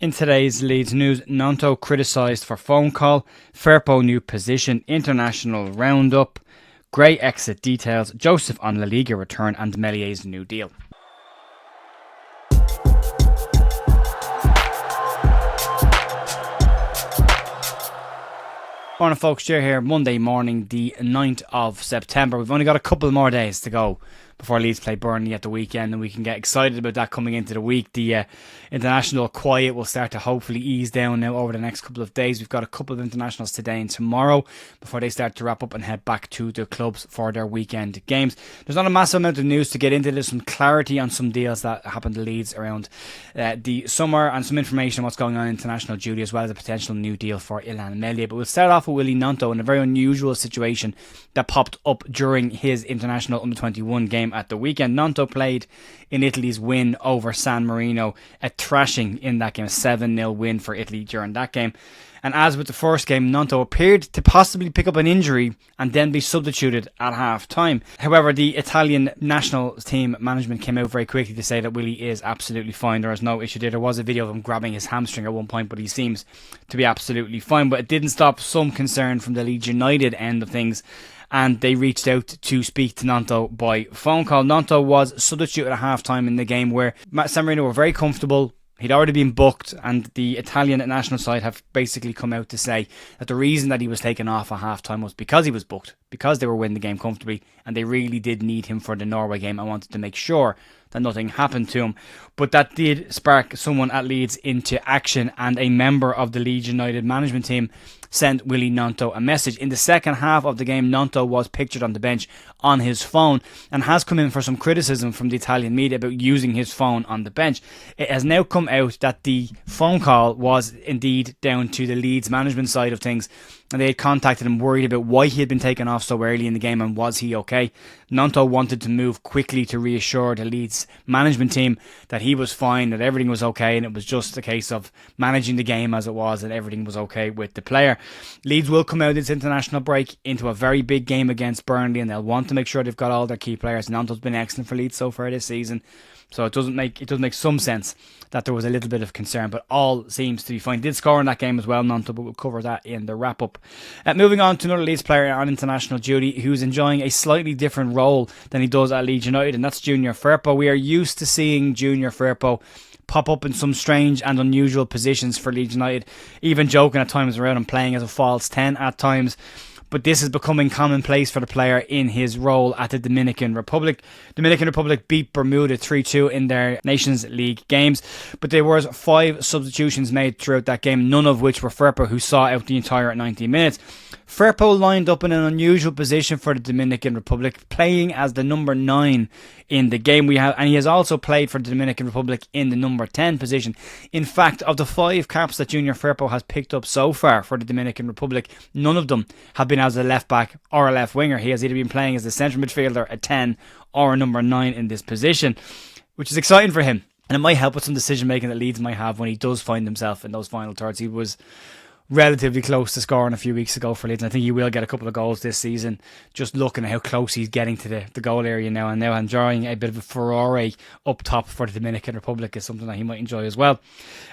In today's Leeds news, Gnonto criticised for phone call, Firpo new position, international roundup, Gray exit details, Joseph on La Liga return and Mellier's new deal. Morning folks, Jer here, Monday morning the 9th of September. We've only got a couple more days to go before Leeds play Burnley at the weekend, and we can get excited about that coming into the week. The international quiet will start to hopefully ease down now over the next couple of days. We've got a couple of internationals today and tomorrow before they start to wrap up and head back to their clubs for their weekend games. There's not a massive amount of news to get into. There's some clarity on some deals that happened to Leeds around the summer and some information on what's going on in international duty, as well as a potential new deal for Anan Mellier. But we'll start off with Gnonto in a very unusual situation that popped up during his international under-21 game at the weekend. Gnonto played in Italy's win over San Marino, a thrashing in that game, a 7-0 win for Italy during that game. And as with the first game, Gnonto appeared to possibly pick up an injury and then be substituted at half time. However, the Italian national team management came out very quickly to say that Willie is absolutely fine. There is no issue there. There was a video of him grabbing his hamstring at one point, but he seems to be absolutely fine. But it didn't stop some concern from the Leeds United end of things, and they reached out to speak to Gnonto by phone call. Gnonto was substituted at half time in the game where San Marino were very comfortable. He'd already been booked, and the Italian national side have basically come out to say that the reason that he was taken off at half-time was because he was booked, because they were winning the game comfortably, and they really did need him for the Norway game and wanted to make sure that nothing happened to him. But that did spark someone at Leeds into action, and a member of the Leeds United management team sent Willie Gnonto a message. In the second half of the game, Gnonto was pictured on the bench on his phone and has come in for some criticism from the Italian media about using his phone on the bench. It has now come out that the phone call was indeed down to the Leeds management side of things, and they had contacted him worried about why he had been taken off so early in the game and was he okay. Gnonto wanted to move quickly to reassure the Leeds management team that he was fine, that everything was okay, and it was just a case of managing the game as it was, and everything was okay with the player. Leeds will come out this international break into a very big game against Burnley, and they'll want to make sure they've got all their key players. Gnonto's been excellent for Leeds so far this season, so it does make some sense that there was a little bit of concern, but all seems to be fine. Did score in that game as well, Gnonto, but we'll cover that in the wrap-up. Moving on to another Leeds player on international duty who's enjoying a slightly different role than he does at Leeds United, and that's Junior Firpo. We are used to seeing Junior Firpo pop up in some strange and unusual positions for Leeds United, even joking at times around him playing as a false 10 at times. But this is becoming commonplace for the player in his role at the Dominican Republic. Dominican Republic beat Bermuda 3-2 in their Nations League games, but there was 5 substitutions made throughout that game, none of which were Firpo, who saw out the entire 90 minutes. Firpo lined up in an unusual position for the Dominican Republic, playing as the number 9 in the game and he has also played for the Dominican Republic in the number 10 position. In fact, of the 5 caps that Junior Firpo has picked up so far for the Dominican Republic, none of them have been as a left back or a left winger. He has either been playing as a central midfielder, a 10, or a number 9 in this position, which is exciting for him. And it might help with some decision making that Leeds might have when he does find himself in those final thirds. He was relatively close to scoring a few weeks ago for Leeds, and I think he will get a couple of goals this season, just looking at how close he's getting to the goal area now, and now enjoying a bit of a Ferrari up top for the Dominican Republic is something that he might enjoy as well.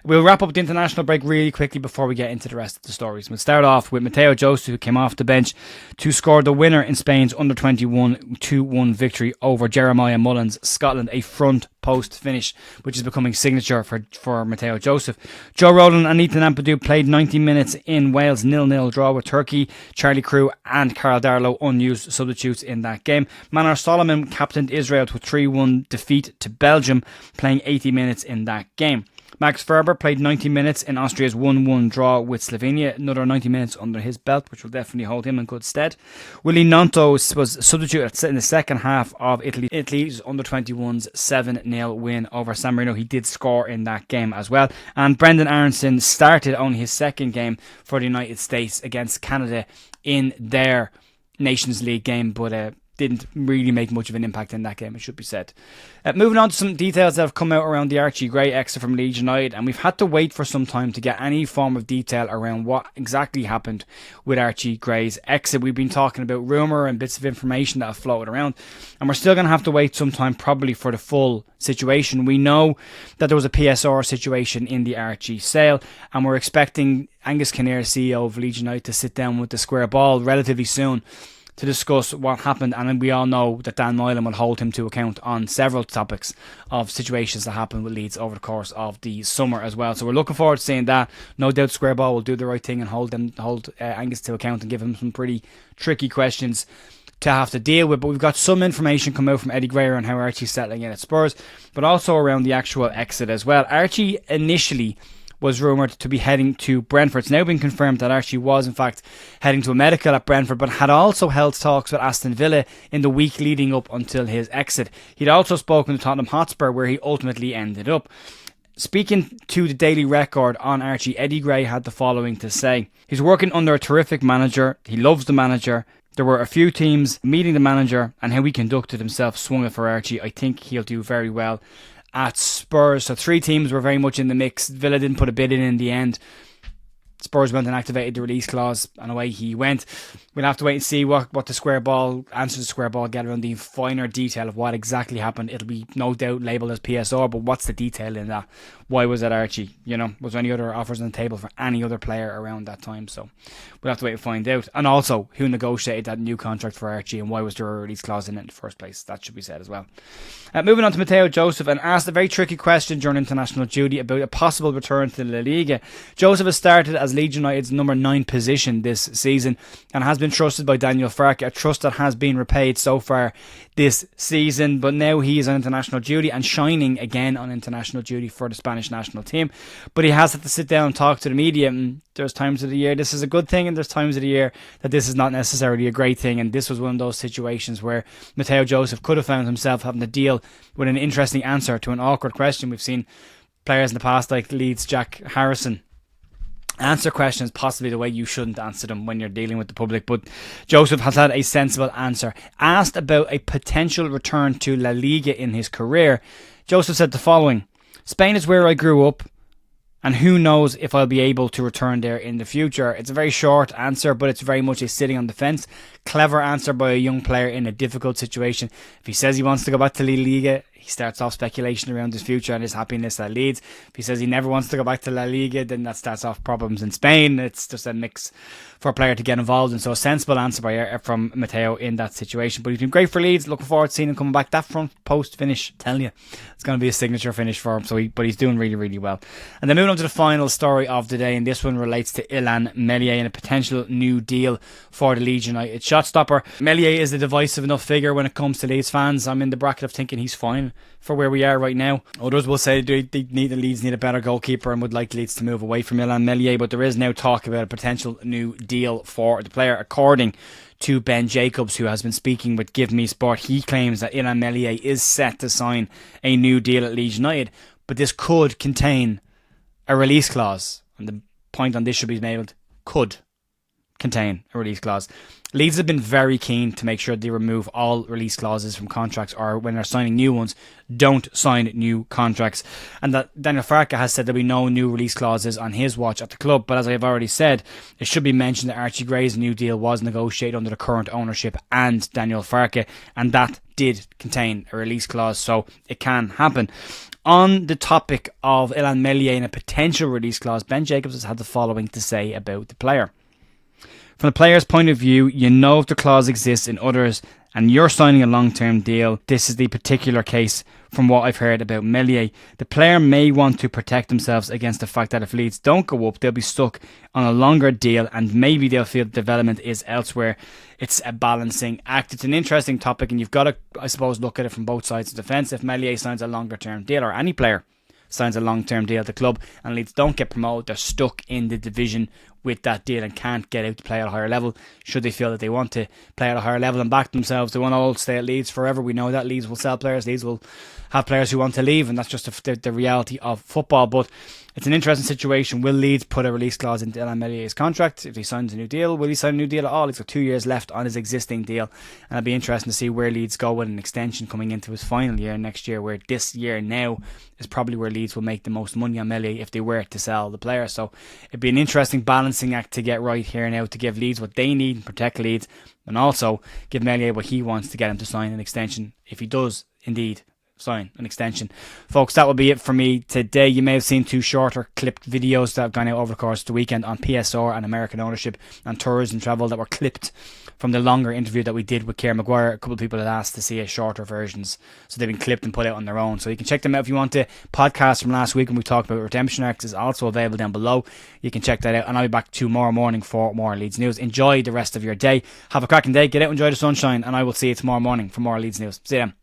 We'll wrap up the international break really quickly before we get into the rest of the stories. We'll start off with Mato Joseph, who came off the bench to score the winner in Spain's under-21 2-1 victory over Jeremiah Mullins, Scotland, a front post finish, which is becoming signature for Mato Joseph. Joe Rowland and Ethan Ampadu played 90 minutes in Wales' 0-0 draw with Turkey. Charlie Crew and Carl Darlow unused substitutes in that game. Manor Solomon captained Israel to a 3-1 defeat to Belgium, playing 80 minutes in that game. Max Ferber played 90 minutes in Austria's 1-1 draw with Slovenia, another 90 minutes under his belt, which will definitely hold him in good stead. Willie Gnonto was substituted in the second half of Italy's under-21's 7-0 win over San Marino. He did score in that game as well. And Brendan Aronson started only his second game for the United States against Canada in their Nations League game, but didn't really make much of an impact in that game, it should be said. Moving on to some details that have come out around the Archie Gray exit from Leeds United, and we've had to wait for some time to get any form of detail around what exactly happened with Archie Gray's exit. We've been talking about rumour and bits of information that have floated around, and we're still going to have to wait some time probably for the full situation. We know that there was a PSR situation in the Archie sale, and we're expecting Angus Kinnear, CEO of Leeds United, to sit down with the square ball relatively soon to discuss what happened, and we all know that Dan Moylan will hold him to account on several topics of situations that happened with Leeds over the course of the summer as well. So we're looking forward to seeing that. No doubt Square Ball will do the right thing and hold Angus to account and give him some pretty tricky questions to have to deal with. But we've got some information come out from Eddie Gray on how Archie's settling in at Spurs, but also around the actual exit as well. Archie initially was rumoured to be heading to Brentford. It's now been confirmed that Archie was in fact heading to a medical at Brentford, but had also held talks with Aston Villa in the week leading up until his exit. He'd also spoken to Tottenham Hotspur, where he ultimately ended up. Speaking to the Daily Record on Archie, Eddie Gray had the following to say. He's working under a terrific manager. He loves the manager. There were a few teams meeting the manager, and how he conducted himself swung it for Archie. I think he'll do very well at Spurs. So 3 teams were very much in the mix. Villa didn't put a bid in the end. Spurs went and activated the release clause, and away he went. We'll have to wait and see what the square ball answers the square ball get around the finer detail of what exactly happened. It'll be no doubt labelled as PSR, but what's the detail in that? Why was it Archie? Was there any other offers on the table for any other player around that time? So we'll have to wait and find out. And also, who negotiated that new contract for Archie, and why was there a release clause in it in the first place? That should be said as well. Moving on to Mato Joseph, and asked a very tricky question during international duty about a possible return to La Liga. Joseph has started as Leeds United's number 9 position this season, and has been trusted by Daniel Farke, a trust that has been repaid so far this season. But now he is on international duty and shining again on international duty for the Spanish national team. But he has had to sit down and talk to the media, and there's times of the year this is a good thing, and there's times of the year that this is not necessarily a great thing. And this was one of those situations where Mato Joseph could have found himself having to deal with an interesting answer to an awkward question. We've seen players in the past like Leeds Jack Harrison answer questions possibly the way you shouldn't answer them when you're dealing with the public, but Joseph has had a sensible answer. Asked about a potential return to La Liga in his career, Joseph said the following: Spain is where I grew up, and who knows if I'll be able to return there in the future. It's a very short answer, but it's very much a sitting on the fence. Clever answer by a young player in a difficult situation. If he says he wants to go back to La Liga, he starts off speculation around his future and his happiness at Leeds. If he says he never wants to go back to La Liga, then that starts off problems in Spain. It's just a mix for a player to get involved in. So a sensible answer from Matteo in that situation. But he's been great for Leeds. Looking forward to seeing him coming back. That front post finish, telling you, it's going to be a signature finish for him. But he's doing really, really well. And then moving on to the final story of the day, and this one relates to Anan Mellier and a potential new deal for the Leeds United shot stopper. Mellier is a divisive enough figure when it comes to Leeds fans. I'm in the bracket of thinking he's fine for where we are right now. Others will say Leeds need a better goalkeeper and would like Leeds to move away from Anan Mellier, but there is now talk about a potential new deal for the player. According to Ben Jacobs, who has been speaking with Give Me Sport, he claims that Anan Mellier is set to sign a new deal at Leeds United, but this could contain a release clause, and the point on this should be made: could contain a release clause. Leeds have been very keen to make sure they remove all release clauses from contracts, or when they're signing new ones, don't sign new contracts. And that Daniel Farke has said there'll be no new release clauses on his watch at the club. But as I've already said, it should be mentioned that Archie Gray's new deal was negotiated under the current ownership and Daniel Farke, and that did contain a release clause, so it can happen. On the topic of Anan Mellier and a potential release clause, Ben Jacobs has had the following to say about the player. From the player's point of view, you know if the clause exists in others and you're signing a long-term deal, this is the particular case from what I've heard about Mellier. The player may want to protect themselves against the fact that if Leeds don't go up, they'll be stuck on a longer deal and maybe they'll feel the development is elsewhere. It's a balancing act. It's an interesting topic, and you've got to, I suppose, look at it from both sides of the fence. If Mellier signs a longer-term deal, or any player signs a long-term deal at the club, and Leeds don't get promoted, they're stuck in the division with that deal and can't get out to play at a higher level. Should they feel that they want to play at a higher level and back themselves, they won't all stay at Leeds forever. We know that Leeds will sell players, Leeds will have players who want to leave, and that's just the reality of football. But it's an interesting situation. Will Leeds put a release clause into Anan Mellier's contract if he signs a new deal? Will he sign a new deal at all? He's got 2 years left on his existing deal, and it'll be interesting to see where Leeds go with an extension coming into his final year next year, where this year now is probably where Leeds will make the most money on Mellier if they were to sell the player. So it'd be an interesting balancing act to get right here now, to give Leeds what they need and protect Leeds, and also give Meslier what he wants to get him to sign an extension if he does indeed sign an extension. Folks, that will be it for me today. You may have seen 2 shorter clipped videos that have gone out over the course of the weekend on PSR and American ownership and tourism travel that were clipped from the longer interview that we did with Kerr Maguire. A couple of people had asked to see shorter versions, so they've been clipped and put out on their own. So you can check them out if you want. The podcast from last week when we talked about redemption arcs is also available down below. You can check that out, and I'll be back tomorrow morning for more Leeds news. Enjoy the rest of your day. Have a cracking day. Get out, enjoy the sunshine, and I will see you tomorrow morning for more Leeds news. See you then.